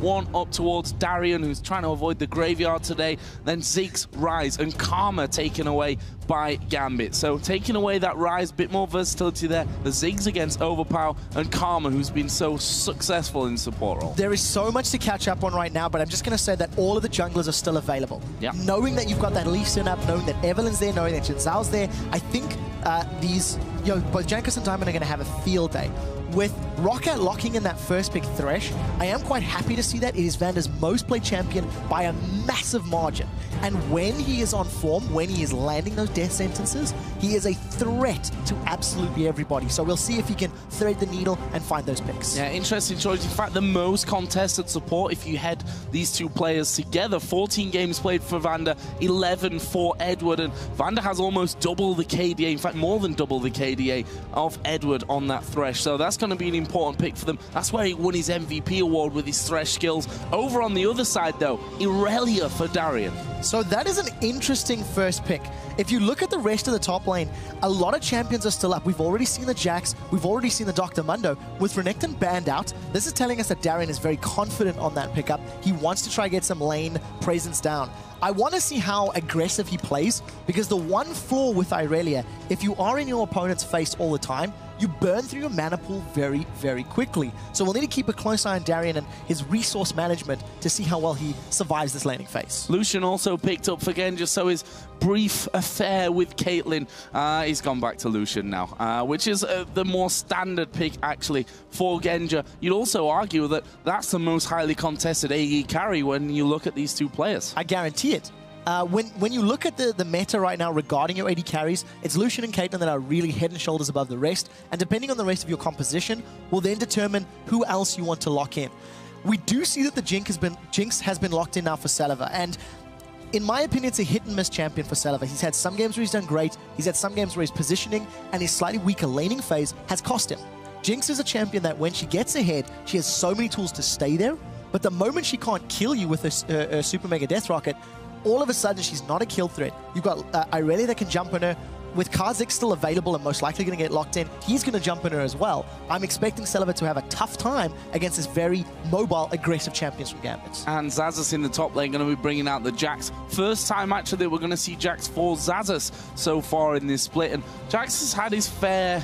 One up towards Darian, who's trying to avoid the graveyard today. Then Ziggs, Rise, and Karma taken away by Gambit. So taking away that Rise, bit more versatility there. The Ziggs against Overpower, and Karma, who's been so successful in support role. There is so much to catch up on right now, but I'm just going to say that all of the junglers are still available. Yeah. Knowing that you've got that Lee Sin up, knowing that Evelyn's there, knowing that Jin Zhao's there, I think both Jankos and Diamond are going to have a field day. With ROCCAT locking in that first pick Thresh, I am quite happy to see that. It is Vander's most played champion by a massive margin. And when he is on form, when he is landing those death sentences, he is a threat to absolutely everybody. So we'll see if he can thread the needle and find those picks. Yeah, interesting choice. In fact, the most contested support, if you had these two players together, 14 games played for Vander, 11 for Edward, and Vander has almost double the KDA, in fact, more than double the KDA of Edward on that Thresh. So that's going to be an important pick for them. That's where he won his MVP award with his Thresh skills. Over on the other side, though, Irelia for Darian. So that is an interesting first pick. If you look at the rest of the top lane, a lot of champions are still up. We've already seen the Jax, we've already seen the Dr. Mundo. With Renekton banned out, this is telling us that Darian is very confident on that pickup. He wants to try to get some lane presence down. I want to see how aggressive he plays, because the one flaw with Irelia, if you are in your opponent's face all the time, you burn through your mana pool very, very quickly. So we'll need to keep a close eye on Darian and his resource management to see how well he survives this laning phase. Lucian also picked up for Genja, so his brief affair with Caitlyn, he's gone back to Lucian now, which is the more standard pick, actually, for Genja. You'd also argue that that's the most highly contested AE carry when you look at these two players. I guarantee it. When you look at the meta right now regarding your AD carries, it's Lucian and Caitlyn that are really head and shoulders above the rest, and depending on the rest of your composition, will then determine who else you want to lock in. We do see that the Jinx has been locked in now for Saliver, and in my opinion, it's a hit-and-miss champion for Saliver. He's had some games where he's done great, he's had some games where his positioning and his slightly weaker laning phase has cost him. Jinx is a champion that when she gets ahead, she has so many tools to stay there, but the moment she can't kill you with a Super Mega Death Rocket, all of a sudden, she's not a kill threat. You've got Irelia that can jump on her. With Kha'Zix still available and most likely going to get locked in, he's going to jump on her as well. I'm expecting Saliver to have a tough time against this very mobile, aggressive champions from Gambit. And Xaxus in the top lane going to be bringing out the Jax. First time, actually, we're going to see Jax for Xaxus so far in this split. And Jax has had his fair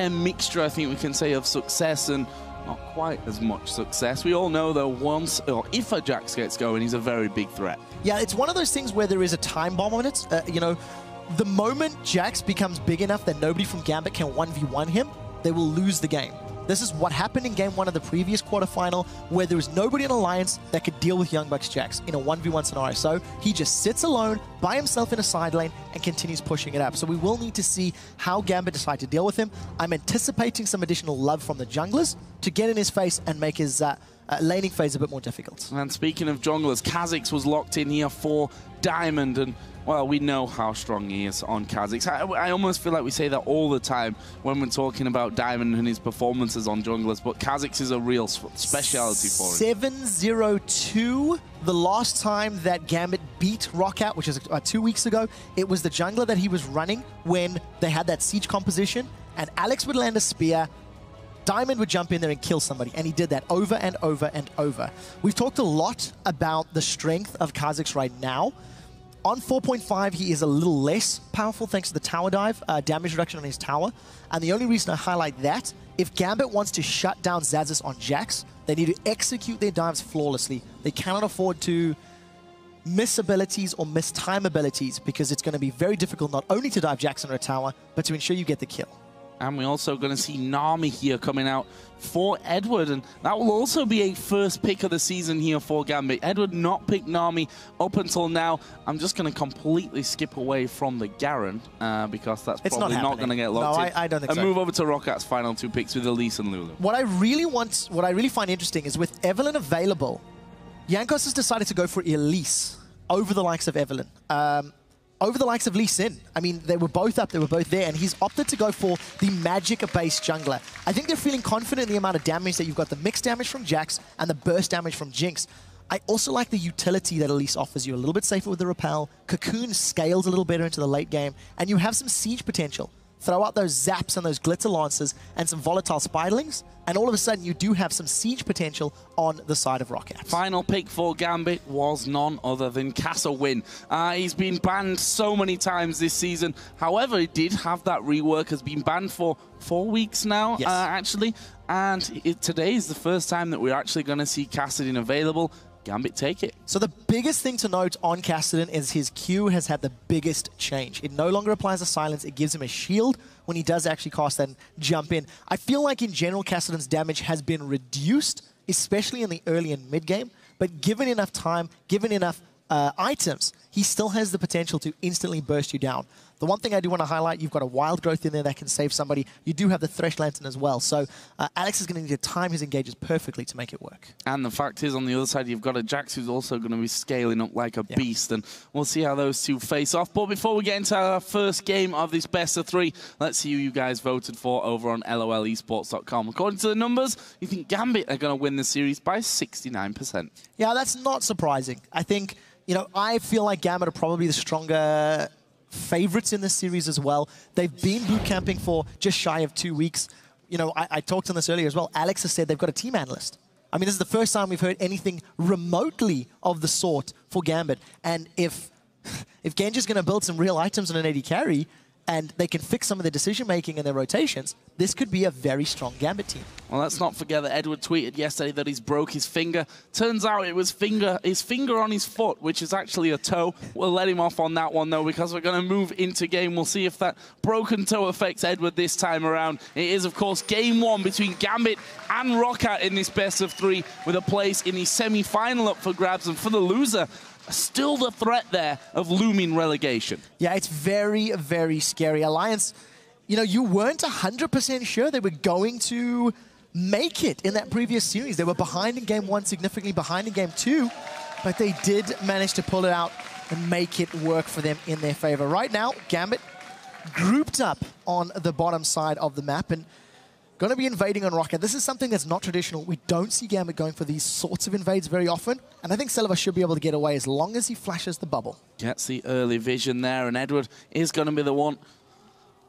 mixture, I think we can say, of success and not quite as much success. We all know, though, once or if a Jax gets going, he's a very big threat. Yeah, it's one of those things where there is a time bomb on it. You know, the moment Jax becomes big enough that nobody from Gambit can 1v1 him, they will lose the game. This is what happened in game 1 of the previous quarterfinal, where there was nobody in Alliance that could deal with Young Bucks Jax in a 1v1 scenario. So he just sits alone by himself in a side lane and continues pushing it up. So we will need to see how Gambit decide to deal with him. I'm anticipating some additional love from the junglers to get in his face and make his laning phase a bit more difficult. And speaking of junglers, Kha'Zix was locked in here for Diamond, and well, we know how strong he is on Kha'Zix. I almost feel like we say that all the time when we're talking about Diamond and his performances on junglers, but Kha'Zix is a real speciality for him. 7-0-2, the last time that Gambit beat ROCCAT, which is 2 weeks ago, it was the jungler that he was running when they had that siege composition, and Alex would land a spear, Diamond would jump in there and kill somebody, and he did that over and over and over. We've talked a lot about the strength of Kha'Zix right now. On 4.5, he is a little less powerful thanks to the tower dive, damage reduction on his tower. And the only reason I highlight that, if Gambit wants to shut down Xaxus on Jax, they need to execute their dives flawlessly. They cannot afford to miss abilities or miss time abilities, because it's going to be very difficult not only to dive Jax under a tower, but to ensure you get the kill. And we're also going to see Nami here coming out for Edward, and that will also be a first pick of the season here for Gambit. Edward not picked Nami up until now. I'm just going to completely skip away from the Garen, because that's probably not going to get locked in. I don't think so. And move over to ROCCAT's final 2 picks with Elise and Lulu. What I really find interesting is with Evelyn available, Jankos has decided to go for Elise over the likes of Evelyn. Over the likes of Lee Sin. I mean, they were both up, they were both there, and he's opted to go for the magic-based jungler. I think they're feeling confident in the amount of damage that you've got, the mixed damage from Jax and the burst damage from Jinx. I also like the utility that Elise offers you. A little bit safer with the repel, Cocoon scales a little better into the late game, and you have some siege potential. throw out those zaps and those glitter lancers and some volatile spiderlings, and all of a sudden you do have some siege potential on the side of ROCCAT. Final pick for Gambit was none other than Castlewin. He's been banned so many times this season. However, he did have that rework, has been banned for 4 weeks now, yes. Actually. And today is the first time that we're actually going to see Castlewin available. Gambit take it. So the biggest thing to note on Castlewin is his Q has had the biggest change. It no longer applies a silence. It gives him a shield when he does actually cast that and jump in. I feel like in general Castlewin's damage has been reduced, especially in the early and mid game. But given enough time, given enough items, he still has the potential to instantly burst you down. The one thing I do want to highlight, you've got a Wild Growth in there that can save somebody. You do have the Thresh Lantern as well. So Alex is going to need to time his engages perfectly to make it work. And the fact is, on the other side, you've got a Jax who's also going to be scaling up like a beast. And we'll see how those two face off. But before we get into our first game of this best of 3, let's see who you guys voted for over on LOLesports.com. According to the numbers, you think Gambit are going to win the series by 69%. Yeah, that's not surprising. I think, you know, I feel like Gambit are probably the stronger favorites in this series as well. They've been boot camping for just shy of 2 weeks. You know, I talked on this earlier as well. Alex has said they've got a team analyst. I mean, this is the first time we've heard anything remotely of the sort for Gambit. And if Genji's going to build some real items on an AD carry, and they can fix some of the decision-making and their rotations, this could be a very strong Gambit team. Well, let's not forget that Edward tweeted yesterday that he's broke his finger. Turns out it was his finger on his foot, which is actually a toe. We'll let him off on that one, though, because we're going to move into game. We'll see if that broken toe affects Edward this time around. It is, of course, game 1 between Gambit and ROCCAT in this best of 3, with a place in the semi-final up for grabs. And for the loser, still the threat there of looming relegation. Yeah, it's very, very scary. Alliance, you know, you weren't 100% sure they were going to make it in that previous series. They were behind in game 1, significantly behind in game 2, but they did manage to pull it out and make it work for them in their favor. Right now, Gambit grouped up on the bottom side of the map and going to be invading on ROCCAT. This is something that's not traditional. We don't see Gambit going for these sorts of invades very often, and I think Celiva should be able to get away as long as he flashes the bubble. Gets the early vision there, and Edward is going to be the one.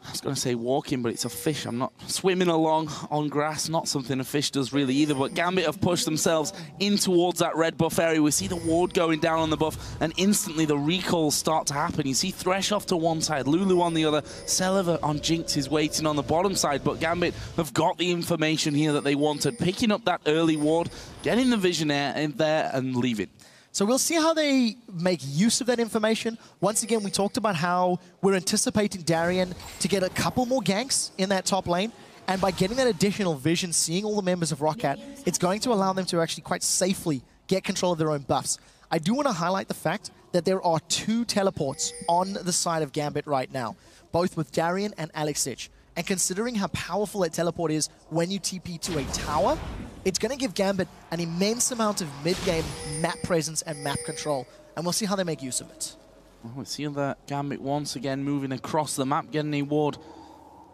I was going to say walking, but it's a fish. I'm not swimming along on grass, not something a fish does really either. But Gambit have pushed themselves in towards that red buff area. We see the ward going down on the buff, and instantly the recalls start to happen. You see Thresh off to one side, Lulu on the other. Celiva on Jinx is waiting on the bottom side, but Gambit have got the information here that they wanted, picking up that early ward, getting the vision in there, and leaving. So we'll see how they make use of that information. Once again, we talked about how we're anticipating Darien to get a couple more ganks in that top lane. And by getting that additional vision, seeing all the members of ROCCAT, it's going to allow them to actually quite safely get control of their own buffs. I do want to highlight the fact that there are 2 teleports on the side of Gambit right now, both with Darien and Alex Sich. And considering how powerful that teleport is when you TP to a tower, it's going to give Gambit an immense amount of mid-game map presence and map control. And we'll see how they make use of it. Well, we see that Gambit once again moving across the map, getting a ward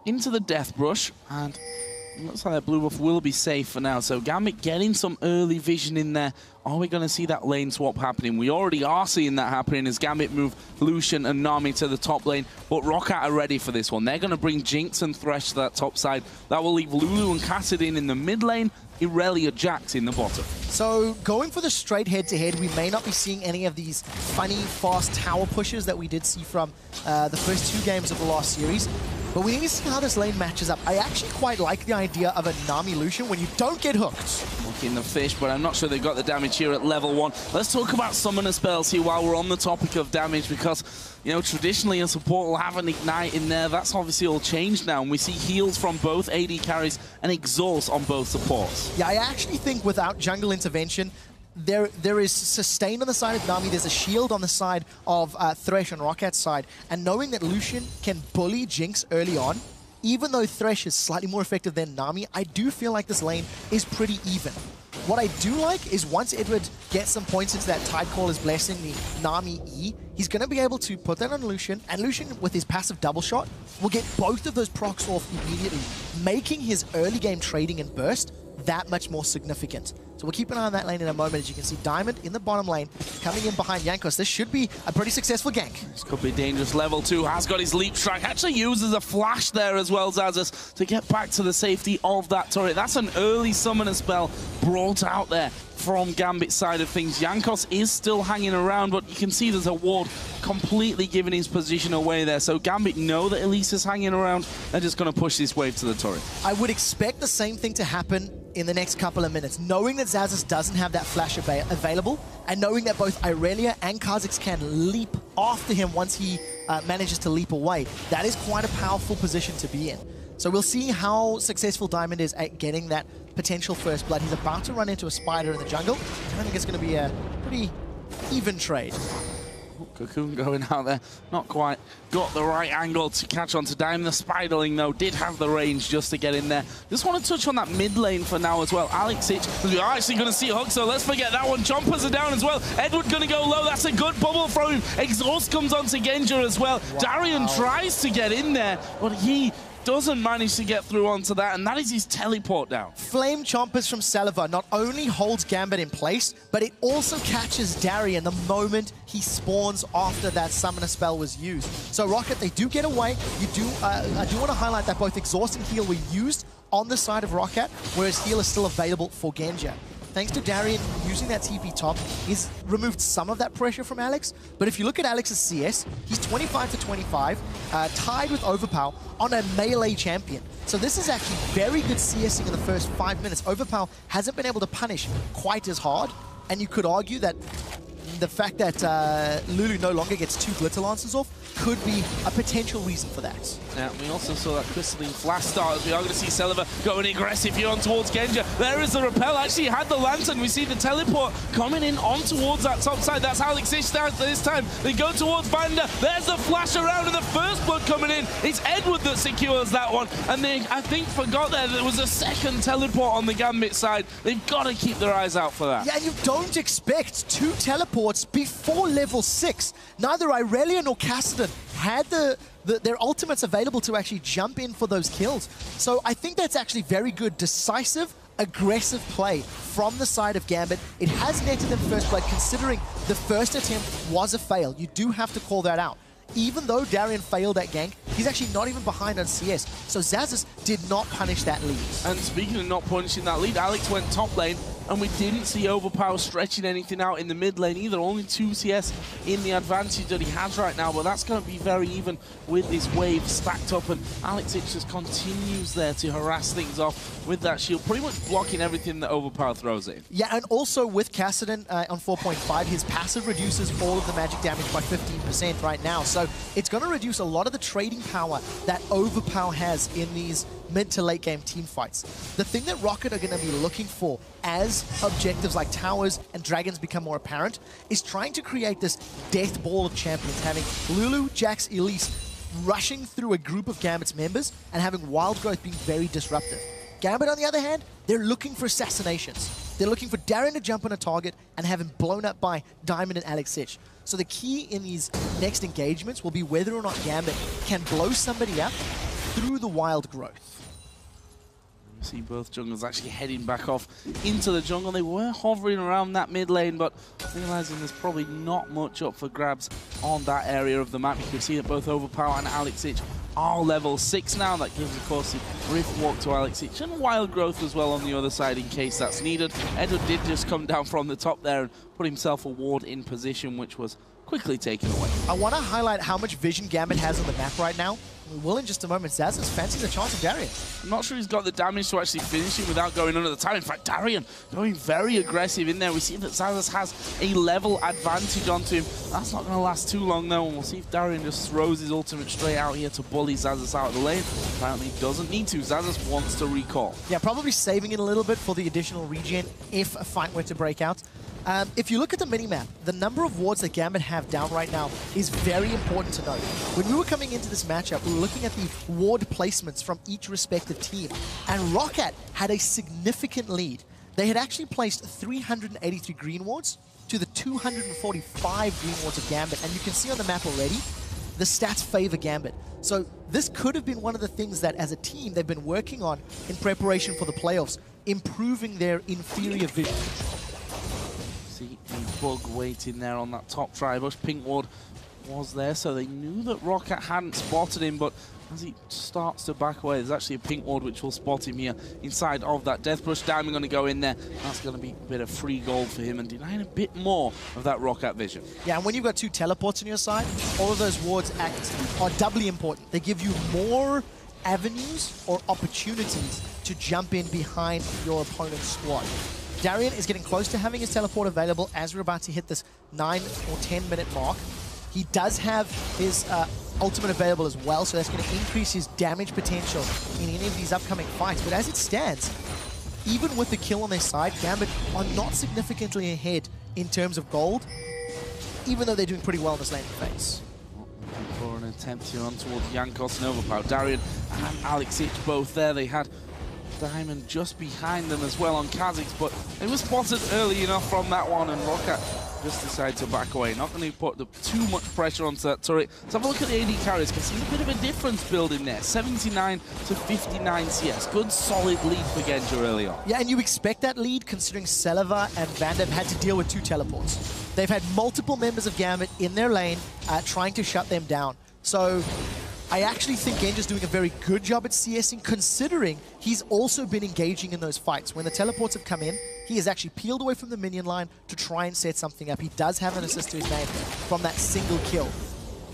into the Death Brush. And it looks like that blue buff will be safe for now. So Gambit getting some early vision in there. Are we going to see that lane swap happening? We already are seeing that happening as Gambit move Lucian and Nami to the top lane. But ROCCAT are ready for this one. They're going to bring Jinx and Thresh to that top side. That will leave Lulu and Kassadin in the mid lane. Irelia Jax in the bottom. So going for the straight head-to-head, we may not be seeing any of these funny, fast tower pushes that we did see from the first 2 games of the last series. But we need to see how this lane matches up. I actually quite like the idea of a Nami Lucian when you don't get hooked. Looking the fish, but I'm not sure they've got the damage here at level 1. Let's talk about summoner spells here while we're on the topic of damage, because, you know, traditionally a support will have an ignite in there. That's obviously all changed now, and we see heals from both AD carries and exhaust on both supports. Yeah, I actually think without jungle intervention, there is sustain on the side of Nami, there's a shield on the side of Thresh on ROCCAT's side, and knowing that Lucian can bully Jinx early on, even though Thresh is slightly more effective than Nami, I do feel like this lane is pretty even. What I do like is once Edward gets some points into that Tidecaller's Blessing, the Nami E, he's going to be able to put that on Lucian, and Lucian, with his passive double shot, will get both of those procs off immediately, making his early game trading and burst that much more significant. So So we'll keep an eye on that lane in a moment. As you can see, Diamond in the bottom lane, coming in behind Jankos. This should be a pretty successful gank. This could be dangerous. Level 2 has got his leap strike. Actually uses a flash there as well, Zazas, to get back to the safety of that turret. That's an early summoner spell brought out there from Gambit's side of things. Jankos is still hanging around, but you can see there's a ward completely giving his position away there. So Gambit know that Elise is hanging around. They're just going to push this wave to the turret. I would expect the same thing to happen in the next couple of minutes, knowing that Zazas doesn't have that flash available, and knowing that both Irelia and Kha'Zix can leap after him once he manages to leap away. That is quite a powerful position to be in. So we'll see how successful Diamond is at getting that potential first blood. He's about to run into a spider in the jungle. I think it's going to be a pretty even trade. Cocoon going out there, not quite got the right angle to catch on to Diamond. The Spiderling, though, did have the range just to get in there. Just want to touch on that mid lane for now as well. Alexic, we are actually going to see a hook, so let's forget that one. Chompers are down as well. Edward going to go low. That's a good bubble from him. Exhaust comes onto Genja as well. Wow. Darian tries to get in there, but he doesn't manage to get through onto that, and that is his teleport down. Flame Chompers from Saliva not only holds Gambit in place, but it also catches Darian the moment he spawns after that summoner spell was used. So ROCCAT, they do get away. I do want to highlight that both Exhaust and Heal were used on the side of ROCCAT, whereas Heal is still available for Genja. Thanks to Darian using that TP top, he's removed some of that pressure from Alex. But if you look at Alex's CS, he's 25 to 25, tied with Overpower on a melee champion. So this is actually very good CSing in the first 5 minutes. Overpower hasn't been able to punish quite as hard, and you could argue that the fact that Lulu no longer gets 2 Glitter Lances off could be a potential reason for that. Yeah, we also saw that Crystalline Flash start as we are going to see Saliva going aggressive here on towards Genja. There is the repel. Actually had the Lantern. We see the teleport coming in on towards that top side. That's how Alexic starts this time. They go towards Vanda. There's the flash around and the first blood coming in. It's Edward that secures that one. And they, I think, forgot there was a second teleport on the Gambit side. They've got to keep their eyes out for that. Yeah, and you don't expect 2 teleports before level 6. Neither Irelia nor Kassadin had their ultimates available to actually jump in for those kills. So I think that's actually very good, decisive, aggressive play from the side of Gambit. It has netted them first blood, considering the first attempt was a fail. You do have to call that out. Even though Darian failed that gank, he's actually not even behind on CS. So Zazas did not punish that lead. And speaking of not punishing that lead, Alex went top lane, and we didn't see Overpower stretching anything out in the mid lane either. Only 2 CS in the advantage that he has right now, but that's going to be very even with this wave stacked up, and Alex just continues there to harass things off with that shield, pretty much blocking everything that Overpower throws in. Yeah, and also with Kassadin on 4.5, his passive reduces all of the magic damage by 15% right now, so it's going to reduce a lot of the trading power that Overpower has in these mid to late game team fights. The thing that ROCCAT are going to be looking for as objectives like towers and dragons become more apparent is trying to create this death ball of champions, having Lulu, Jax, Elise rushing through a group of Gambit's members and having Wild Growth being very disruptive. Gambit, on the other hand, they're looking for assassinations. They're looking for Darren to jump on a target and have him blown up by Diamond and Alexic. So the key in these next engagements will be whether or not Gambit can blow somebody up through the Wild Growth. See both junglers actually heading back off into the jungle. They were hovering around that mid lane, but realizing there's probably not much up for grabs on that area of the map. You can see that both Overpower and Alexic are level 6 now. That gives, of course, the Rift Walk to Alexic and Wild Growth as well on the other side in case that's needed. Edward did just come down from the top there and put himself a ward in position, which was quickly taken away. I want to highlight how much vision Gambit has on the map right now. We will in just a moment. Zazas fancies a chance of Darian. I'm not sure he's got the damage to actually finish him without going under the time. In fact, Darian going very aggressive in there. We see that Zazas has a level advantage onto him. That's not going to last too long, though, and we'll see if Darian just throws his ultimate straight out here to bully Zazas out of the lane. Apparently doesn't need to. Zazas wants to recall. Yeah, probably saving it a little bit for the additional regen if a fight were to break out. If you look at the minimap, the number of wards that Gambit have down right now is very important to note. When we were coming into this matchup, we were looking at the ward placements from each respective team, and ROCCAT had a significant lead. They had actually placed 383 green wards to the 245 green wards of Gambit, and you can see on the map already, the stats favor Gambit. So this could have been one of the things that, as a team, they've been working on in preparation for the playoffs. improving their inferior vision. See a bug waiting there on that top tri-bush. Pink Ward was there, so they knew that ROCCAT hadn't spotted him, but as he starts to back away, there's actually a Pink Ward which will spot him here inside of that Death Brush. Diamond going to go in there. That's going to be a bit of free gold for him and denying a bit more of that ROCCAT vision. Yeah, and when you've got 2 teleports on your side, all of those wards are doubly important. They give you more avenues or opportunities to jump in behind your opponent's squad. Darian is getting close to having his teleport available as we're about to hit this 9 or 10 minute mark. He does have his ultimate available as well, so that's going to increase his damage potential in any of these upcoming fights. But as it stands, even with the kill on their side, Gambit are not significantly ahead in terms of gold, even though they're doing pretty well in this laning phase. For an attempt here on towards Jankos and Overpower. Darian and Alexic both there. They had Diamond just behind them as well on Kha'Zix, but it was spotted early enough from that one, and ROCCAT just decided to back away. Not going to put too much pressure onto that turret. Let's have a look at the AD carries, because there's a bit of a difference building there. 79 to 59 CS. Good solid lead for Genja early on. Yeah, and you expect that lead considering Celaver and Vander have had to deal with 2 teleports. They've had multiple members of Gambit in their lane trying to shut them down. So I actually think Genja's doing a very good job at CSing, considering he's also been engaging in those fights. When the teleports have come in, he has actually peeled away from the minion line to try and set something up. He does have an assist to his name from that single kill.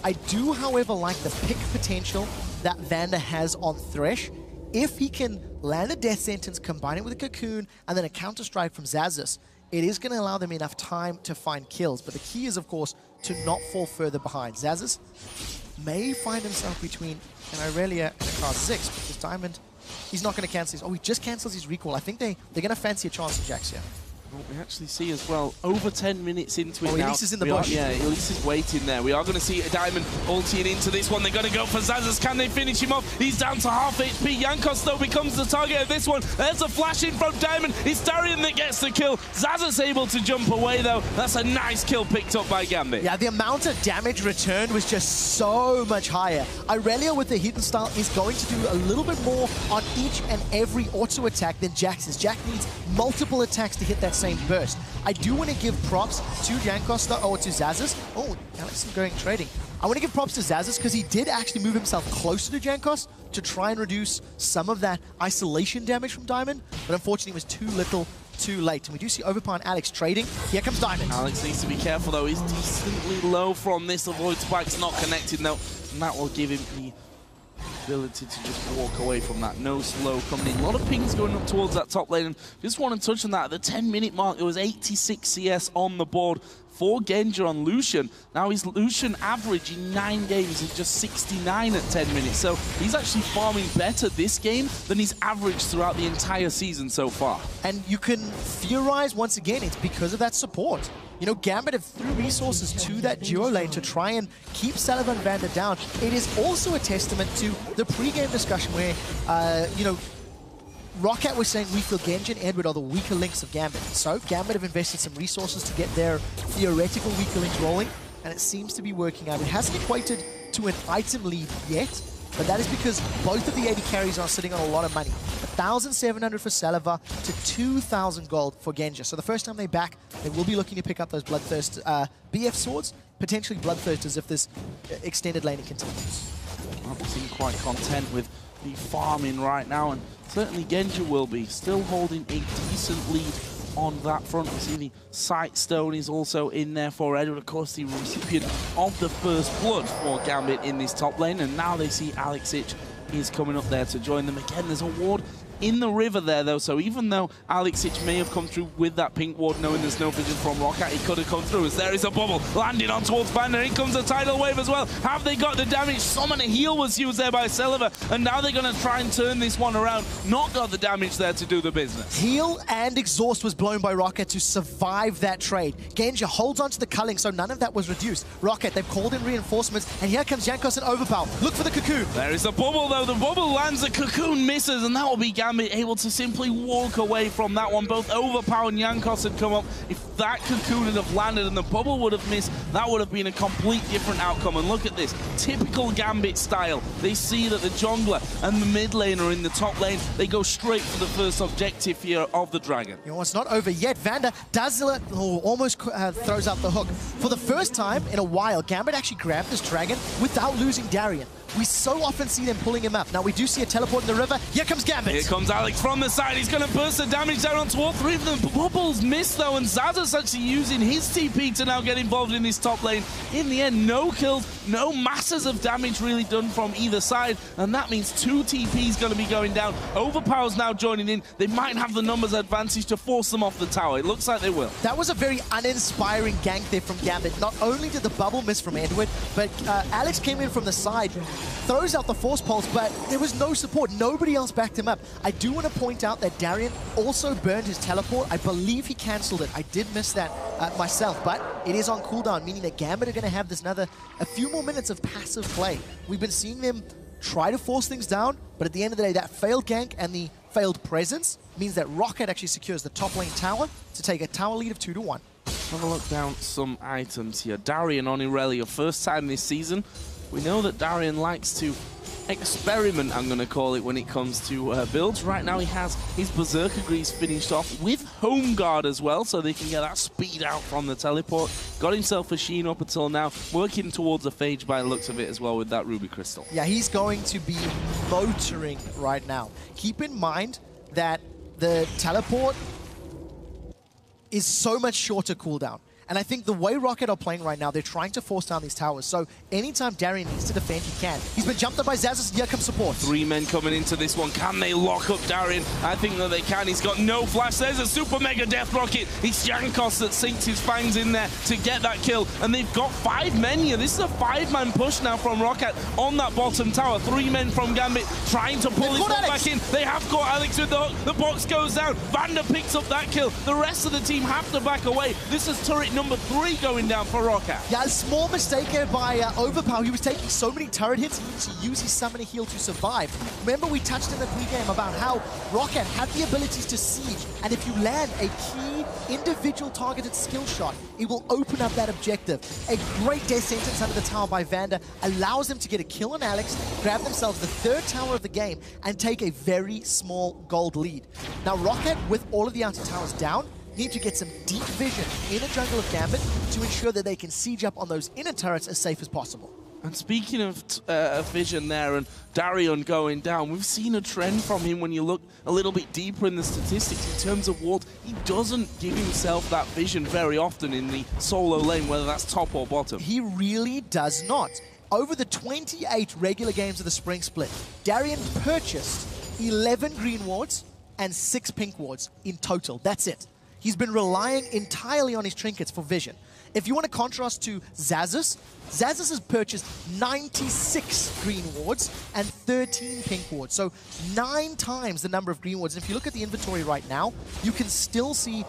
I do, however, like the pick potential that Vander has on Thresh. If he can land a death sentence, combine it with a cocoon, and then a counter-strike from Xaxus, it is going to allow them enough time to find kills. But the key is, of course, to not fall further behind. Xaxus may find himself between an Irelia and a Kha'Zix, because Diamond, he's not going to cancel his... Oh, he just cancels his recall. I think they're going to fancy a chance of Jax here. Well, we actually see as well, over 10 minutes into it now. Elise is in the bush. Yeah, Elise is waiting there. We are going to see a Diamond ulting into this one. They're going to go for Xaxus. Can they finish him off? He's down to half HP. Jankos, though, becomes the target of this one. There's a flash in from Diamond. It's Darian that gets the kill. Xaxus able to jump away, though. That's a nice kill picked up by Gambit. Yeah, the amount of damage returned was just so much higher. Irelia with the hidden style is going to do a little bit more on each and every auto attack than Jax is. Jax needs multiple attacks to hit that same burst. I do want to give props to Jankos, or to Xaxus. Oh, Alex is going trading. I want to give props to Xaxus because he did actually move himself closer to Jankos to try and reduce some of that isolation damage from Diamond, but unfortunately it was too little, too late. And we do see Overpower and Alex trading. Here comes Diamond. Alex needs to be careful, though. He's decently low from this. Avoid spikes not connected, though. And that will give him the ability to just walk away from that. No slow coming in. A lot of pings going up towards that top lane. And just want to touch on that. At the 10-minute mark, there was 86 CS on the board for Genja on Lucian. Now his Lucian average in 9 games is just 69 at 10 minutes. So he's actually farming better this game than his average throughout the entire season so far. And you can theorize, once again, it's because of that support. You know, Gambit have threw resources to that duo lane to try and keep Sullivan and Vander down. It is also a testament to the pre-game discussion where, you know, ROCCAT was saying we feel Genja and Edward are the weaker links of Gambit. So Gambit have invested some resources to get their theoretical weaker links rolling, and it seems to be working out. It hasn't equated to an item lead yet, but that is because both of the AD carries are sitting on a lot of money. 1,700 for Saliva to 2,000 gold for Genja. So the first time they back, they will be looking to pick up those Bloodthirst BF swords, potentially Bloodthirsters if this extended laning continues. Well, they seem quite content with the farming right now, and certainly Genja will be. Still holding a decent lead on that front. We see the Sight Stone is also in there for Edward, of course, the recipient of the first blood for Gambit in this top lane, and now they see Alexic is coming up there to join them again. There's a ward in the river there, though, so even though Alexic may have come through with that pink ward, knowing there's no vision from ROCCAT, he could have come through, as there is a bubble landing on towards Vander. In comes a tidal wave as well. Have they got the damage? Summon a heal was used there by Celaver, and now they're going to try and turn this one around. Not got the damage there to do the business. Heal and exhaust was blown by ROCCAT to survive that trade. Genja holds on to the culling, so none of that was reduced. ROCCAT, they've called in reinforcements, and here comes Jankos and Overpower. Look for the cocoon. There is a bubble, though. The bubble lands, the cocoon misses, and that will be Gambit able to simply walk away from that one. Both Overpower and Jankos had come up. If that cocoon had have landed and the bubble would have missed, that would have been a complete different outcome. And look at this, typical Gambit style. They see that the jungler and the mid lane are in the top lane. They go straight for the first objective here of the Dragon. You know, it's not over yet. Vander does almost throws out the hook. For the first time in a while, Gambit actually grabbed this Dragon without losing Darien. We so often see them pulling him up. Now we do see a teleport in the river. Here comes Gambit. Here comes Alex from the side. He's going to burst the damage down onto all three of them. Bubbles missed though, and Zaza's actually using his TP to now get involved in this top lane. In the end, no kills, no masses of damage really done from either side, and that means 2 TPs going to be going down. Overpower's now joining in. They might have the numbers advantage to force them off the tower. It looks like they will. That was a very uninspiring gank there from Gambit. Not only did the bubble miss from Edward, but Alex came in from the side, throws out the force pulse, but there was no support. Nobody else backed him up. I do want to point out that Darien also burned his teleport. I believe he cancelled it. I did miss that myself, but it is on cooldown, meaning that Gambit are going to have this a few more minutes of passive play. We've been seeing them try to force things down, but at the end of the day, that failed gank and the failed presence means that ROCCAT actually secures the top lane tower to take a tower lead of 2-1. Have a look down some items here. Darien on Irelia, first time this season. We know that Darien likes to experiment, I'm going to call it, when it comes to builds. Right now he has his Berserker Grease finished off with Home Guard as well, so they can get that speed out from the teleport. Got himself a Sheen up until now, working towards a Phage by the looks of it as well with that Ruby Crystal. Yeah, he's going to be motoring right now. Keep in mind that the teleport is so much shorter cooldown. And I think the way ROCCAT are playing right now, they're trying to force down these towers. So anytime Darien needs to defend, he can. He's been jumped up by Zazas. Here comes support. 3 men coming into this one. Can they lock up Darien? I think that they can. He's got no flash. There's a super mega death rocket. It's Jankos that sinks his fangs in there to get that kill. And they've got 5 men here. This is a 5-man push now from ROCCAT on that bottom tower. 3 men from Gambit trying to pull his one back in. They have got Alex with the hook. The box goes down. Vander picks up that kill. The rest of the team have to back away. This is turret number 3 going down for ROCCAT. Yeah, a small mistake here by Overpower. He was taking so many turret hits, he needs to use his summoner heal to survive. Remember, we touched in the pregame about how ROCCAT had the abilities to siege, and if you land a key individual targeted skill shot, it will open up that objective. A great death sentence under the tower by Vander allows them to get a kill on Alex, grab themselves the 3rd tower of the game, and take a very small gold lead. Now, ROCCAT, with all of the outer towers down, need to get some deep vision in the jungle of Gambit to ensure that they can siege up on those inner turrets as safe as possible. And speaking of vision there and Darien going down, we've seen a trend from him when you look a little bit deeper in the statistics in terms of wards. He doesn't give himself that vision very often in the solo lane, whether that's top or bottom. He really does not. Over the 28 regular games of the Spring Split, Darien purchased 11 green wards and 6 pink wards in total. That's it. He's been relying entirely on his trinkets for vision. If you want to contrast to Zazas, Zazas has purchased 96 green wards and 13 pink wards. So 9 times the number of green wards. And if you look at the inventory right now, you can still see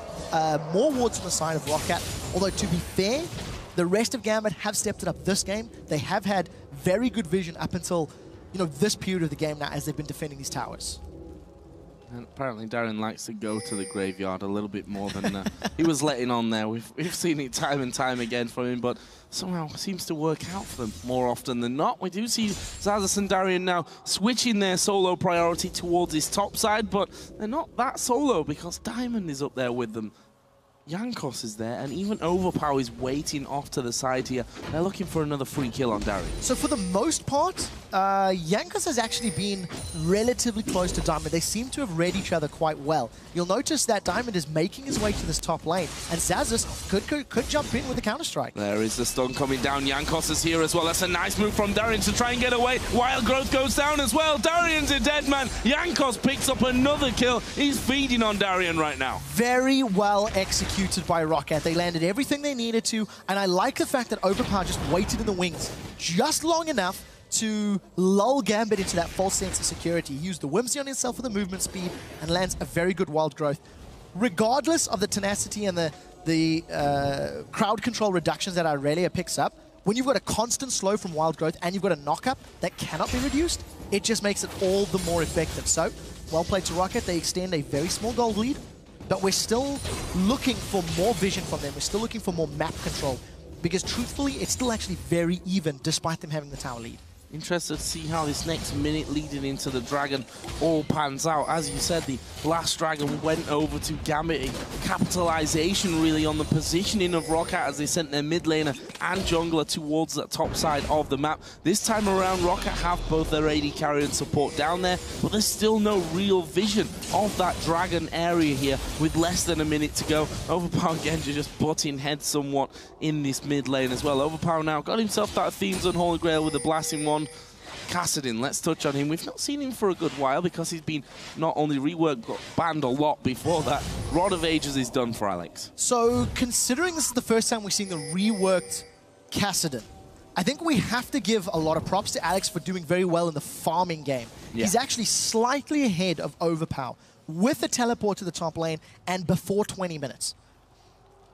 more wards on the side of ROCCAT. Although, to be fair, the rest of Gambit have stepped it up this game. They have had very good vision up until, this period of the game now as they've been defending these towers. And apparently Darien likes to go to the graveyard a little bit more than he was letting on there. We've seen it time and time again from him, but somehow seems to work out for them more often than not. We do see Zazas and Darien now switching their solo priority towards his top side, but they're not that solo because Diamond is up there with them. Jankos is there, and even Overpower is waiting off to the side here. They're looking for another free kill on Darien. So for the most part, Jankos has actually been relatively close to Diamond. They seem to have read each other quite well. You'll notice that Diamond is making his way to this top lane, and Zazas could jump in with a counter-strike. There is the stun coming down. Jankos is here as well. That's a nice move from Darien to try and get away. Wild Growth goes down as well. Darien's a dead man. Jankos picks up another kill. He's feeding on Darien right now. Very well executed by ROCCAT. They landed everything they needed to, and I like the fact that Overpower just waited in the wings just long enough to lull Gambit into that false sense of security. He used the Whimsy on himself for the movement speed and lands a very good Wild Growth. Regardless of the tenacity and the crowd control reductions that Irelia picks up, when you've got a constant slow from Wild Growth and you've got a knock-up that cannot be reduced, it just makes it all the more effective. So, well played to ROCCAT. They extend a very small gold lead. but we're still looking for more vision from them. We're still looking for more map control, because truthfully, it's still actually very even, despite them having the tower lead. Interested to see how this next minute leading into the Dragon all pans out. As you said, the last Dragon went over to Gambit. A capitalization really on the positioning of ROCCAT as they sent their mid laner and jungler towards the top side of the map. This time around, ROCCAT have both their AD carry and support down there, but there's still no real vision of that Dragon area here with less than a minute to go. Overpower Genja just butting heads somewhat in this mid lane as well. Overpower now got himself that Athene's Unholy Grail with the blasting one. Kassadin, let's touch on him. We've not seen him for a good while because he's been not only reworked but banned a lot before that. Rod of Ages is done for Alex. So considering this is the first time we've seen the reworked Kassadin, I think we have to give a lot of props to Alex for doing very well in the farming game. Yeah. He's actually slightly ahead of Overpower with a teleport to the top lane and before 20 minutes.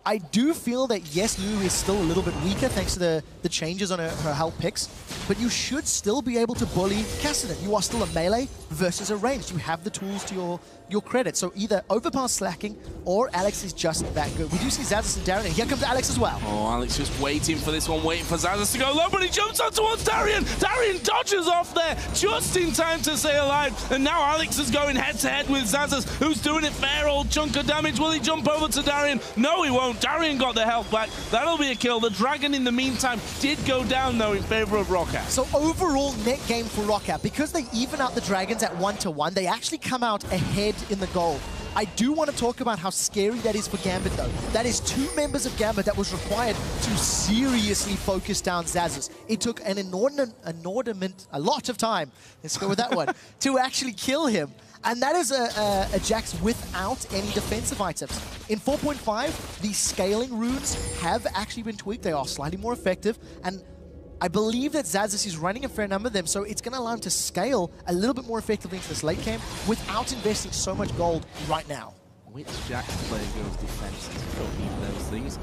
I do feel that, yes, Lulu is still a little bit weaker thanks to the changes on her health picks, but you should still be able to bully Kassadin. You are still a melee versus a ranged. You have the tools to your credit. So either Overpower slacking or Alex is just that good. We do see Xaxus and Darien, and here comes Alex as well. Oh, Alex just waiting for this one, waiting for Xaxus to go low, but he jumps on towards Darien. Darien dodges off there just in time to stay alive, and now Alex is going head-to-head with Xaxus, who's doing a fair old chunk of damage. Will he jump over to Darien? No, he won't. Darien got the health back. That'll be a kill. The Dragon, in the meantime, did go down, though, in favor of ROCCAT. So overall net game for ROCCAT, because they even out the Dragons at 1-1, they actually come out ahead in the goal. I do want to talk about how scary that is for Gambit, though. That is 2 members of Gambit that was required to seriously focus down Xaxus. It took a lot of time, let's go with that one, to actually kill him. And that is a Jax without any defensive items. In 4.5, the scaling runes have actually been tweaked. They are slightly more effective. And I believe that Xaxus is running a fair number of them, so it's going to allow him to scale a little bit more effectively into this late game without investing so much gold right now. Which Jax player goes defensive? Don't need those things.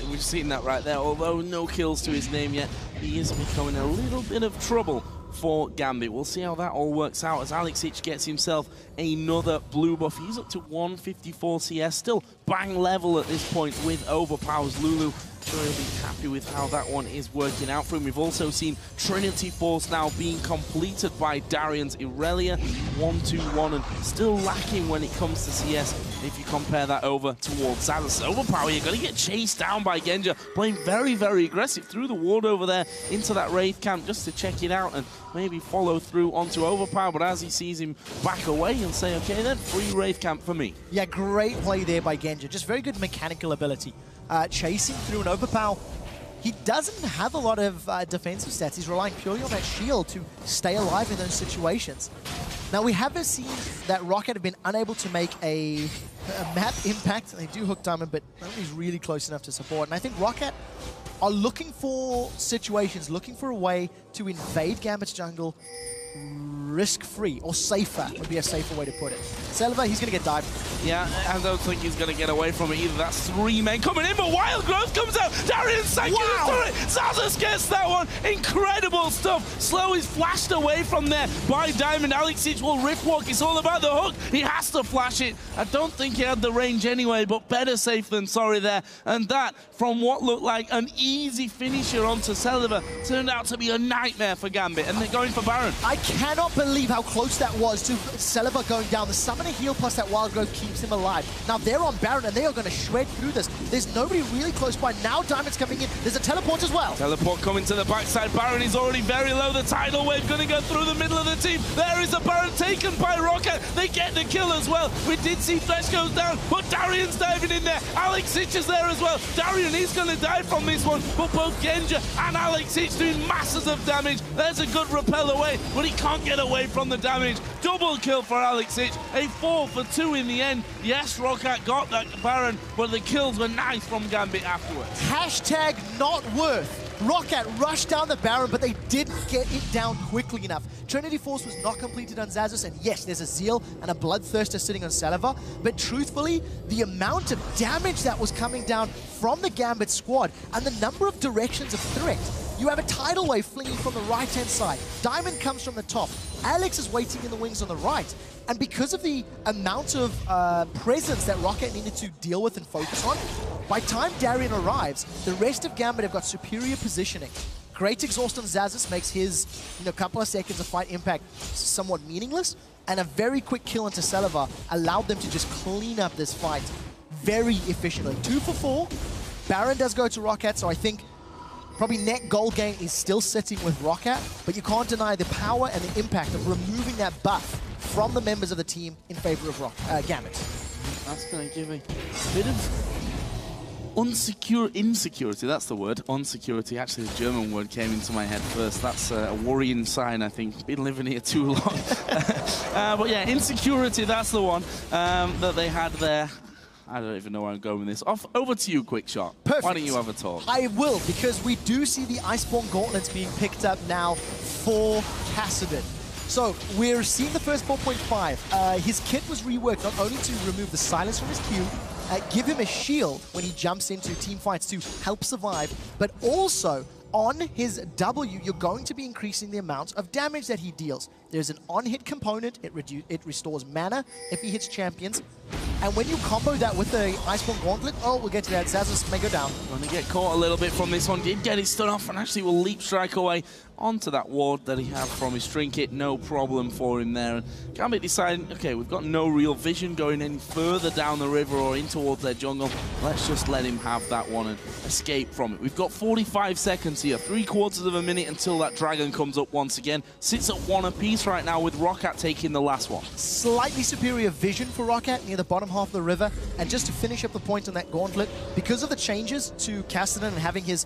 We've seen that right there. Although no kills to his name yet, he is becoming a little bit of trouble for Gambit. We'll see how that all works out as Alex Ich gets himself another blue buff. He's up to 154 CS, still bang level at this point with Overpower's Lulu. Sure, he'll be happy with how that one is working out for him. We've also seen Trinity Force now being completed by Darian's Irelia, 1-2-1, and still lacking when it comes to CS if you compare that over towards Xaxus. Overpower, you're going to get chased down by Genja, playing very, very aggressive through the ward over there into that Wraith camp just to check it out and maybe follow through onto Overpower, but as he sees him back away and say, okay then, free Wraith camp for me. Yeah, great play there by Genja. Just very good mechanical ability. Chasing through an Overpower. He doesn't have a lot of defensive stats. He's relying purely on that shield to stay alive in those situations. Now, we haven't seen that ROCCAT have been unable to make a map impact. They do hook Diamond, but nobody's really close enough to support. And I think ROCCAT are looking for situations, looking for a way to invade Gambit's jungle risk-free, or safer would be a safer way to put it. Celiva, he's going to get dived. Yeah, I don't think he's going to get away from it either. That's 3 men coming in, but Wild Growth comes out. Darian sinking into it. Xaxus gets that one. Incredible stuff. Slow is flashed away from there by Diamond. Alex Ich will rip walk. It's all about the hook. He has to flash it. I don't think he had the range anyway, but better safe than sorry there. And that, from what looked like an easy finisher onto Celiva, turned out to be a nightmare for Gambit, and they're going for Baron. I cannot believe how close that was to Celiva going down. The summoner heal plus that Wild Growth keeps him alive. Now they're on Baron and they are going to shred through this. There's nobody really close by. Now Diamond's coming in. There's a teleport as well. Teleport coming to the backside. Baron is already very low. The tidal wave going to go through the middle of the team. There is a Baron taken by ROCCAT. They get the kill as well. We did see Thresh goes down, but Darian's diving in there. Alex Ich is there as well. Darian is going to die from this one, but both Genja and Alex Ich doing masses of damage. There's a good repel away, but he can't get away from the damage. Double kill for Alex Ich. A 4 for 2 in the end. Yes, ROCCAT got that Baron, but the kills were nice from Gambit afterwards. Hashtag not worth. ROCCAT rushed down the Baron, but they didn't get it down quickly enough. Trinity Force was not completed on Xaxus, and yes, there's a Zeal and a Bloodthirster sitting on Celiva, but truthfully, the amount of damage that was coming down from the Gambit squad and the number of directions of threat. You have a tidal wave flinging from the right-hand side. Diamond comes from the top. Alex is waiting in the wings on the right. And because of the amount of presence that ROCCAT needed to deal with and focus on, by time Darian arrives, the rest of Gambit have got superior positioning. Great exhaust on Xaxis makes his couple of seconds of fight impact somewhat meaningless, and a very quick kill into Celiva allowed them to just clean up this fight very efficiently. 2 for 4. Baron does go to ROCCAT, so I think probably net gold gain is still sitting with ROCCAT, but you can't deny the power and the impact of removing that buff from the members of the team in favor of Gambit. That's going to give a bit of insecurity, that's the word, unsecurity. Actually, the German word came into my head first. That's a worrying sign, I think. Been living here too long. But yeah, insecurity, that's the one that they had there. I don't even know where I'm going with this. Over to you, Quick Shot. Perfect. Why don't you have a talk? I will, because we do see the Iceborne Gauntlets being picked up now for Kassadin. So we're seeing the first 4.5. His kit was reworked not only to remove the silence from his Q, give him a shield when he jumps into team fights to help survive, but also on his W, you're going to be increasing the amount of damage that he deals. There's an on-hit component. It restores mana if he hits champions. And when you combo that with the Iceborne Gauntlet, oh, we'll get to that. Xaxis may go down. Going to get caught a little bit from this one. Did get his stun off and actually will leap strike away onto that ward that he had from his trinket. No problem for him there. And Gambit deciding, okay, we've got no real vision going any further down the river or in towards their jungle. Let's just let him have that one and escape from it. We've got 45 seconds here, 3/4 of a minute until that dragon comes up once again. Sits at 1 apiece right now with ROCCAT taking the last one. Slightly superior vision for ROCCAT near the bottom half of the river. And just to finish up the point on that gauntlet, because of the changes to Kassadin and having his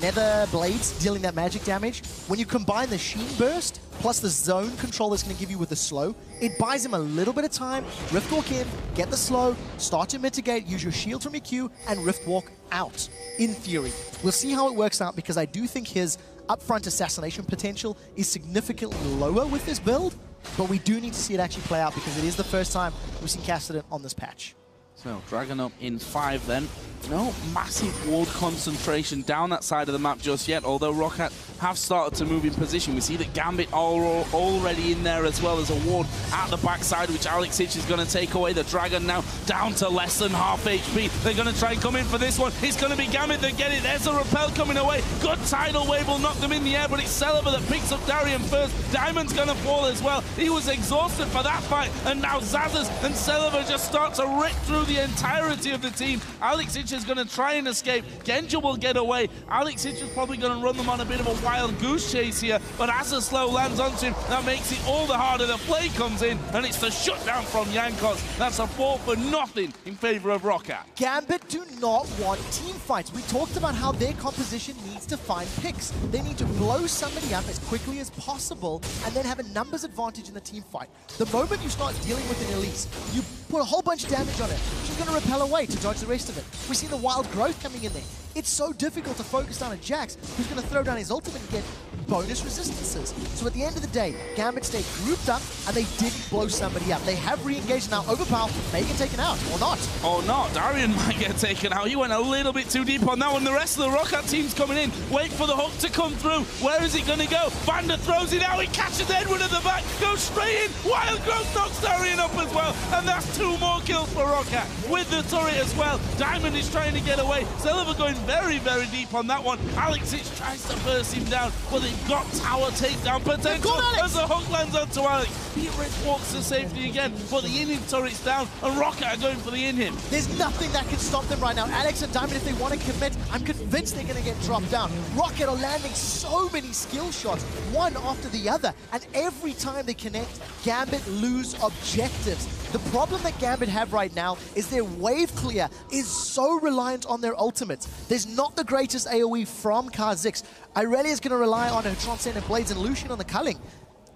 nether blades dealing that magic damage, when you combine the Sheen Burst plus the zone control that's going to give you with the slow, it buys him a little bit of time. Rift Walk in, get the slow, start to mitigate, use your shield from your Q, and Rift Walk out, in theory. We'll see how it works out, because I do think his upfront assassination potential is significantly lower with this build, but we do need to see it actually play out, because it is the first time we've seen Kassadin on this patch. So, Dragon up in 5 then. No massive ward concentration down that side of the map just yet, although ROCCAT have started to move in position. We see that Gambit already in there as well as a ward at the backside, which Alex Hitch is going to take away. The Dragon now down to less than half HP. They're going to try and come in for this one. It's going to be Gambit that get it. There's a repel coming away. Good tidal wave will knock them in the air, but it's Celiva that picks up Darian first. Diamond's going to fall as well. He was exhausted for that fight, and now Xaxis and Celiva just start to rip through the entirety of the team. Alex Hitch is going to try and escape. Genja will get away. Alex Hitch is probably going to run them on a bit of a wild goose chase here, but as the slow lands onto him, that makes it all the harder. The play comes in, and it's the shutdown from Jankos. That's a 4-for-0 in favor of ROCCAT. Gambit do not want team fights. We talked about how their composition needs to find picks. They need to blow somebody up as quickly as possible and then have a numbers advantage in the team fight. The moment you start dealing with an Elise, you put a whole bunch of damage on it. She's going to repel away to dodge the rest of it. We see the wild growth coming in there. It's so difficult to focus down on Jax, who's going to throw down his ultimate and get bonus resistances. So at the end of the day, Gambit stayed grouped up, and they didn't blow somebody up. They have re-engaged now. Overpower may get taken out, or not. Or not. Darian might get taken out. He went a little bit too deep on that one. The rest of the ROCCAT team's coming in. Wait for the hook to come through. Where is it going to go? Vander throws it out. He catches Edward at the back. Goes straight in. Wild growth knocks Darian up as well. And that's 2 more kills for ROCCAT with the turret as well. Diamond is trying to get away. Celiva going very, very deep on that one. Alex Hitch tries to burst him down, but they've got tower takedown potential as the hook lands onto Alex. He walks to safety again, but the in-him turret's down, and ROCCAT are going for the in-him. There's nothing that can stop them right now. Alex and Diamond, if they want to commit, I'm convinced they're going to get dropped down. ROCCAT are landing so many skill shots, one after the other, and every time they connect, Gambit lose objectives. The problem that Gambit have right now is their wave clear is so reliant on their ultimates. There's not the greatest AoE from Kha'Zix. Irelia is going to rely on her Transcendent Blades and Lucian on the culling.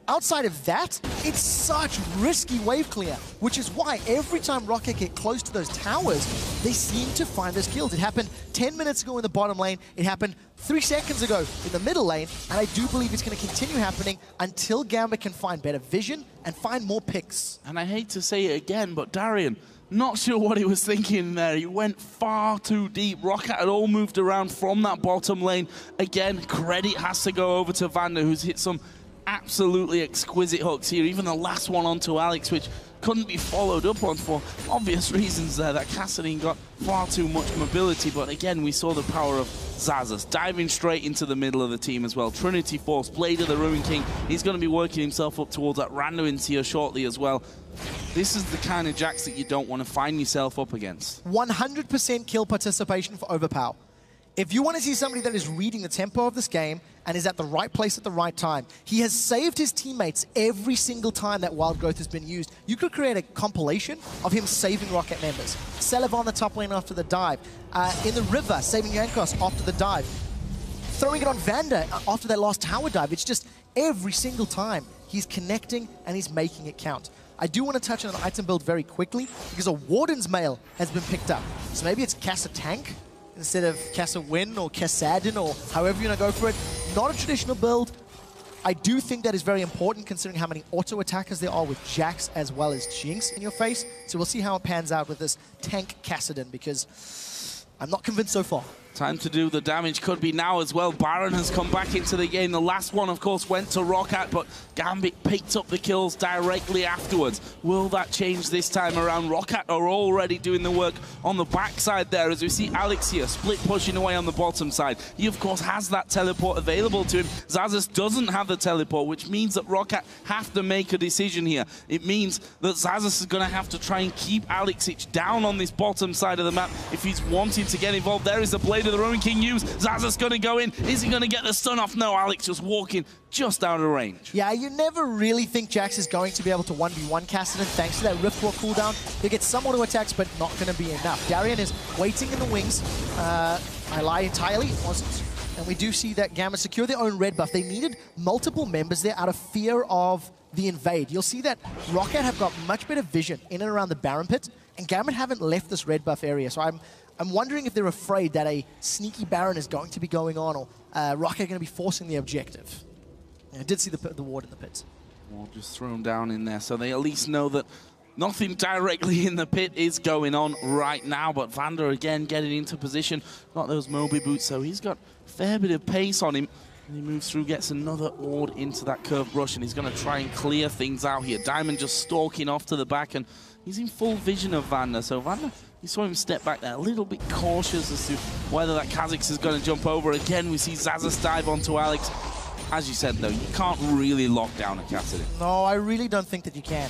Outside of that, it's such risky wave clear, which is why every time ROCCAT get close to those towers, they seem to find those kills. It happened 10 minutes ago in the bottom lane. It happened 3 seconds ago in the middle lane, and I do believe it's going to continue happening until Gambit can find better vision and find more picks. And I hate to say it again, but Darian, not sure what he was thinking there. He went far too deep. ROCCAT had all moved around from that bottom lane. Again, credit has to go over to Vander, who's hit some absolutely exquisite hooks here. Even the last one onto Alex, which couldn't be followed up on for obvious reasons there. That Kassadin got far too much mobility, but again, we saw the power of Xaxus diving straight into the middle of the team as well. Trinity Force, Blade of the Ruin King. He's going to be working himself up towards that Randuin's here shortly as well. This is the kind of Jax that you don't want to find yourself up against. 100% kill participation for Overpower. If you want to see somebody that is reading the tempo of this game and is at the right place at the right time, he has saved his teammates every single time that Wild Growth has been used. You could create a compilation of him saving ROCCAT members. Celev on the top lane after the dive. In the river, saving Yankos after the dive. Throwing it on Vander after that last tower dive. It's just every single time he's connecting and he's making it count. I do want to touch on an item build very quickly because a Warden's Mail has been picked up. So maybe it's Kassa Tank instead of Kassa Win or Kassadin or however you're going to go for it. Not a traditional build. I do think that is very important considering how many auto attackers there are with Jax as well as Jinx in your face. So we'll see how it pans out with this tank Kassadin because I'm not convinced so far. Time to do the damage could be now as well. Baron has come back into the game. The last one, of course, went to ROCCAT, but Gambit picked up the kills directly afterwards. Will that change this time around? ROCCAT are already doing the work on the backside there as we see Alex here split pushing away on the bottom side. He, of course, has that teleport available to him. Xaxus doesn't have the teleport, which means that ROCCAT have to make a decision here. It means that Xaxus is going to have to try and keep Alexich down on this bottom side of the map if he's wanting to get involved. There is the Blade of the Ruin King use. Xaxus going to go in. Is he going to get the stun off? No, Alex just walking just out of range. Yeah, you never really think Jax is going to be able to 1v1 Kassadin thanks to that Rift Roar cooldown. He'll get some auto attacks, but not going to be enough. Darian is waiting in the wings. I lie entirely. It wasn't. And we do see that Gambit secure their own red buff. They needed multiple members there out of fear of the invade. You'll see that ROCCAT have got much better vision in and around the Baron pit, and Gambit haven't left this red buff area. So I'm wondering if they're afraid that a sneaky Baron is going to be going on, or ROCCAT are going to be forcing the objective. I did see the ward in the pit. Ward just thrown down in there, so they at least know that nothing directly in the pit is going on right now. But Vander again getting into position. Got those Moby boots, so he's got a fair bit of pace on him. And he moves through, gets another ward into that curved rush, and he's going to try and clear things out here. Diamond just stalking off to the back, and he's in full vision of Vander. So Vander, you saw him step back there, a little bit cautious as to whether that Kha'Zix is going to jump over. Again, we see Xaxus dive onto Alex. As you said, though, you can't really lock down a Kassadin. No, I really don't think that you can.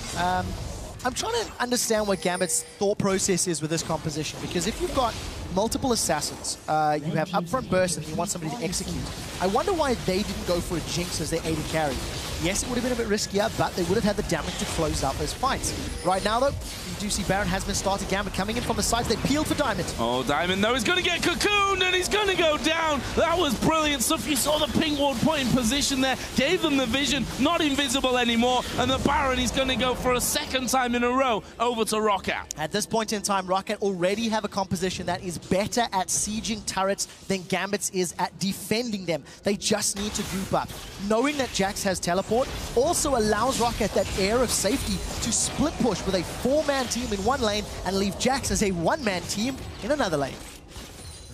I'm trying to understand what Gambit's thought process is with this composition, because if you've got multiple assassins, you have upfront burst and you want somebody to execute. I wonder why they didn't go for a Jinx as their AD carry. Yes, it would have been a bit riskier, but they would have had the damage to close out those fights. Right now, though, you do see Baron has been started. Gambit coming in from the sides. They peeled for Diamond. Oh, Diamond, though, he's going to get cocooned, and he's going to go down. That was brilliant stuff. You saw the ping ward put in position there, gave them the vision, not invisible anymore, and the Baron is going to go for a second time in a row over to ROCCAT. At this point in time, ROCCAT already have a composition that is better at sieging turrets than Gambit's is at defending them. They just need to group up. Knowing that Jax has teleport also allows ROCCAT that air of safety to split push with a 4-man team in one lane and leave Jax as a 1-man team in another lane.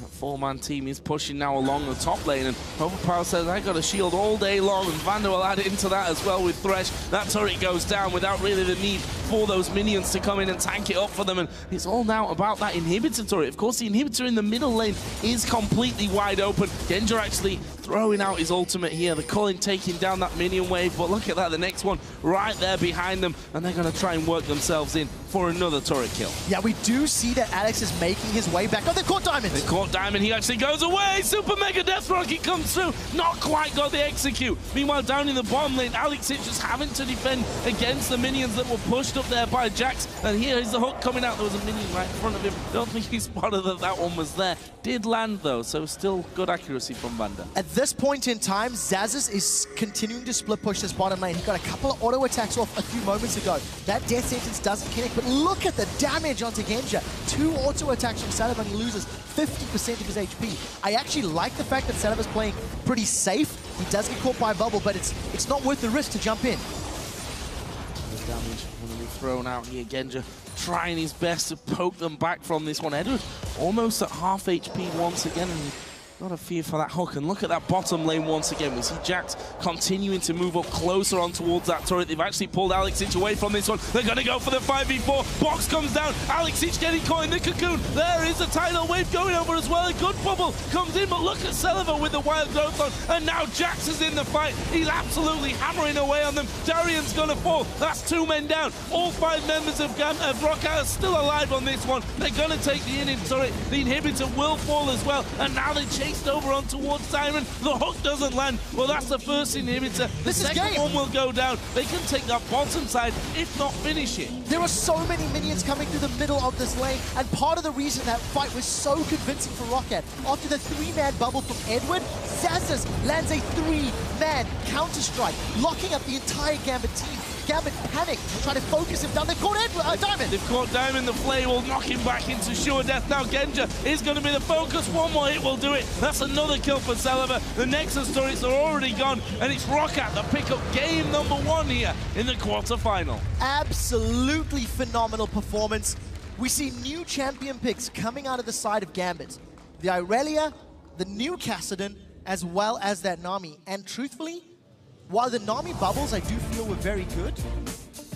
That 4-man team is pushing now along the top lane, and Overpower says, I got a shield all day long, and Vander will add into that as well with Thresh. That turret goes down without really the need for those minions to come in and tank it up for them, and it's all now about that inhibitor turret. Of course, the inhibitor in the middle lane is completely wide open. Genja actually throwing out his ultimate here. The Cullen taking down that minion wave, but look at that, the next one right there behind them, and they're going to try and work themselves in for another turret kill. Yeah, we do see that Alex is making his way back. Oh, they caught Diamond! They caught Diamond, he actually goes away! Super Mega Death Rocket comes through, not quite got the execute. Meanwhile, down in the bottom lane, Alex is just having to defend against the minions that were pushed up there by Jax, and here is the hook coming out. There was a minion right in front of him. Don't think he spotted that that one was there. Did land though, so still good accuracy from Vander. At this point in time, Xaxus is continuing to split push this bottom lane. He got a couple of auto attacks off a few moments ago. That death sentence doesn't connect, but look at the damage onto Genja. 2 auto attacks from Celev and he loses 50% of his HP. I actually like the fact that Celev is playing pretty safe. He does get caught by a bubble, but it's not worth the risk to jump in. The damage going to be thrown out here. Genja trying his best to poke them back from this one. Edward almost at half HP once again, and Got a fear for that hook, and look at that bottom lane once again. We see Jax continuing to move up closer on towards that turret. They've actually pulled Alexic away from this one. They're going to go for the 5v4. Box comes down. Alexic getting caught in the cocoon. There is a tidal wave going over as well. A good bubble comes in, but look at Celiva with the wild growth on, and now Jax is in the fight. He's absolutely hammering away on them. Darian's going to fall. That's 2 men down. All 5 members of ROCCAT are still alive on this one. They're going to take the inhib turret. The inhibitor will fall as well, and now they chased over on towards Siren. The hook doesn't land. Well, that's the first inhibitor. The second one will go down. They can take that bottom side, if not finish it. There are so many minions coming through the middle of this lane, and part of the reason that fight was so convincing for ROCCAT, after the 3-man bubble from Edward, Xaxus lands a 3-man counter-strike, locking up the entire Gambit team. Gambit panic, trying to focus him down. They've caught Diamond. They've caught Diamond. The flame will knock him back into sure death. Now Genja is going to be the focus. One more hit will do it. That's another kill for Celiva. The Nexus turrets are already gone, and it's ROCCAT that pick up game number 1 here in the quarterfinal. Absolutely phenomenal performance. We see new champion picks coming out of the side of Gambit. The Irelia, the new Kassadin, as well as that Nami. And truthfully, while the Nami bubbles I do feel were very good,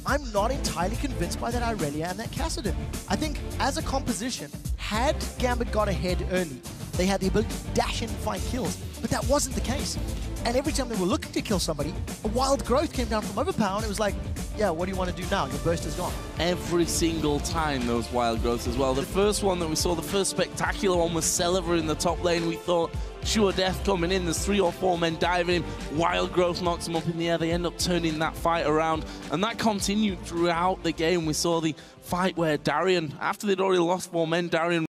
I'm not entirely convinced by that Irelia and that Kassadin. I think as a composition, had Gambit got ahead early, they had the ability to dash in and find kills, but that wasn't the case. And every time they were looking to kill somebody, a wild growth came down from Overpower, and it was like, yeah, what do you want to do now? Your burst is gone. Every single time those wild growths as well. The first one that we saw, the first spectacular one, was Celiva in the top lane. We thought, sure death coming in. There's 3 or 4 men diving him. Wild growth knocks him up in the air. They end up turning that fight around. And that continued throughout the game. We saw the fight where Darian, after they'd already lost 4 men, Darian